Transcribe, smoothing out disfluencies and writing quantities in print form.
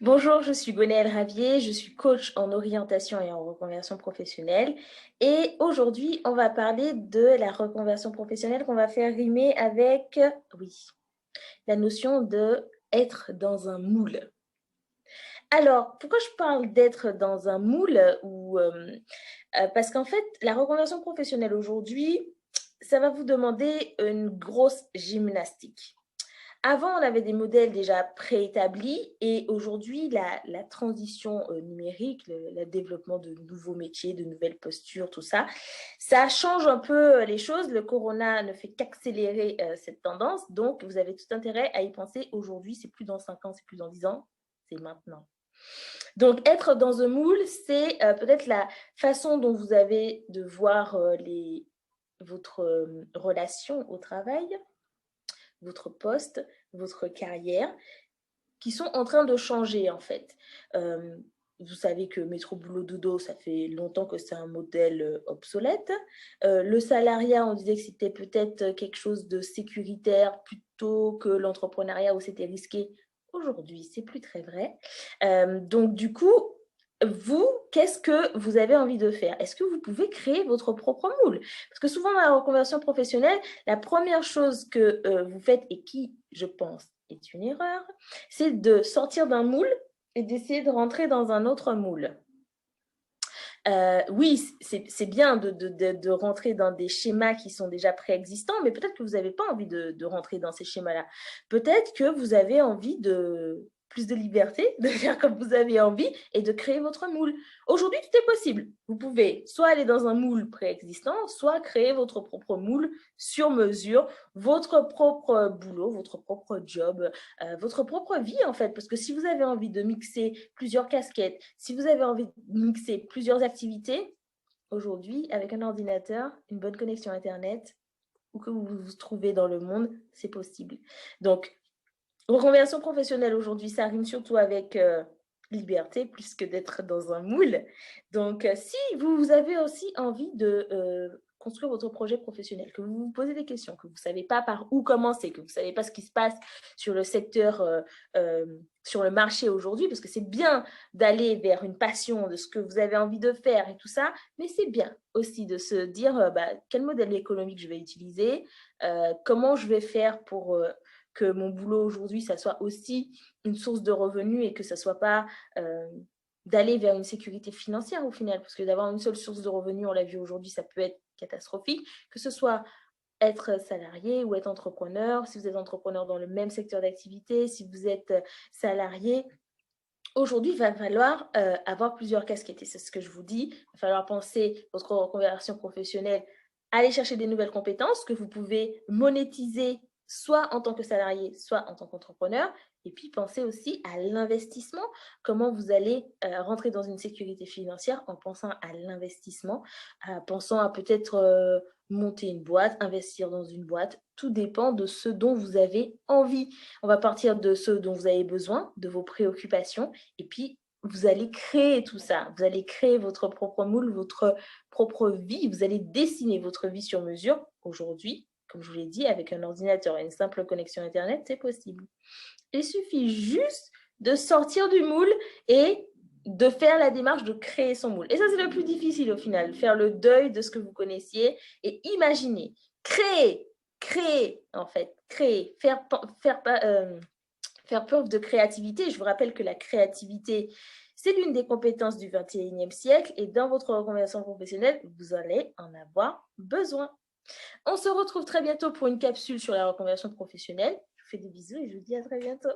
Bonjour, je suis Gwenaëlle Ravier, je suis coach en orientation et en reconversion professionnelle. Et aujourd'hui, on va parler de la reconversion professionnelle qu'on va faire rimer avec, oui, la notion de être dans un moule. Alors, pourquoi je parle d'être dans un moule parce qu'en fait, la reconversion professionnelle aujourd'hui, ça va vous demander une grosse gymnastique. Avant, on avait des modèles déjà préétablis et aujourd'hui, la transition numérique, le développement de nouveaux métiers, de nouvelles postures, tout ça, ça change un peu les choses. Le corona ne fait qu'accélérer cette tendance. Donc, vous avez tout intérêt à y penser aujourd'hui. C'est plus dans 5 ans, c'est plus dans 10 ans, c'est maintenant. Donc, être dans un moule, c'est peut-être la façon dont vous avez de voir votre relation au travail, votre poste, votre carrière, qui sont en train de changer en fait. Vous savez que métro boulot dodo, ça fait longtemps que c'est un modèle obsolète. Le salariat, on disait que c'était peut-être quelque chose de sécuritaire plutôt que l'entrepreneuriat où c'était risqué. Aujourd'hui, c'est plus très vrai. Donc du coup, vous, qu'est-ce que vous avez envie de faire? Est-ce que vous pouvez créer votre propre moule? Parce que souvent dans la reconversion professionnelle, la première chose que vous faites et qui, je pense, est une erreur, c'est de sortir d'un moule et d'essayer de rentrer dans un autre moule. Oui, c'est bien de rentrer dans des schémas qui sont déjà préexistants, mais peut-être que vous n'avez pas envie de rentrer dans ces schémas-là. Peut-être que vous avez envie de plus de liberté, de faire comme vous avez envie et de créer votre moule. Aujourd'hui, tout est possible. Vous pouvez soit aller dans un moule préexistant, soit créer votre propre moule sur mesure, votre propre boulot, votre propre job, votre propre vie en fait. Parce que si vous avez envie de mixer plusieurs casquettes, si vous avez envie de mixer plusieurs activités, aujourd'hui, avec un ordinateur, une bonne connexion Internet, où que vous vous trouvez dans le monde, c'est possible. Donc, reconversion professionnelle aujourd'hui, ça rime surtout avec liberté plus que d'être dans un moule. Donc, si vous avez aussi envie de construire votre projet professionnel, que vous vous posez des questions, que vous ne savez pas par où commencer, que vous ne savez pas ce qui se passe sur le secteur, sur le marché aujourd'hui, parce que c'est bien d'aller vers une passion de ce que vous avez envie de faire et tout ça, mais c'est bien aussi de se dire quel modèle économique je vais utiliser, comment je vais faire pour que mon boulot aujourd'hui, ça soit aussi une source de revenus et que ça soit pas d'aller vers une sécurité financière au final, parce que d'avoir une seule source de revenus, on l'a vu aujourd'hui, ça peut être catastrophique, que ce soit être salarié ou être entrepreneur, si vous êtes entrepreneur dans le même secteur d'activité, si vous êtes salarié, aujourd'hui, il va falloir avoir plusieurs casquettes et c'est ce que je vous dis, il va falloir penser votre reconversion professionnelle, aller chercher des nouvelles compétences que vous pouvez monétiser soit en tant que salarié, soit en tant qu'entrepreneur. Et puis, pensez aussi à l'investissement, comment vous allez rentrer dans une sécurité financière en pensant à l'investissement, pensant à peut-être monter une boîte, investir dans une boîte. Tout dépend de ce dont vous avez envie. On va partir de ce dont vous avez besoin, de vos préoccupations, et puis vous allez créer tout ça. Vous allez créer votre propre moule, votre propre vie. Vous allez dessiner votre vie sur mesure. Aujourd'hui, comme je vous l'ai dit, avec un ordinateur et une simple connexion Internet, c'est possible. Il suffit juste de sortir du moule et de faire la démarche de créer son moule. Et ça, c'est le plus difficile au final, faire le deuil de ce que vous connaissiez et imaginer, créer en fait, créer, faire preuve de créativité. Je vous rappelle que la créativité, c'est l'une des compétences du 21e siècle et dans votre reconversion professionnelle, vous allez en avoir besoin. On se retrouve très bientôt pour une capsule sur la reconversion professionnelle. Je vous fais des bisous et je vous dis à très bientôt.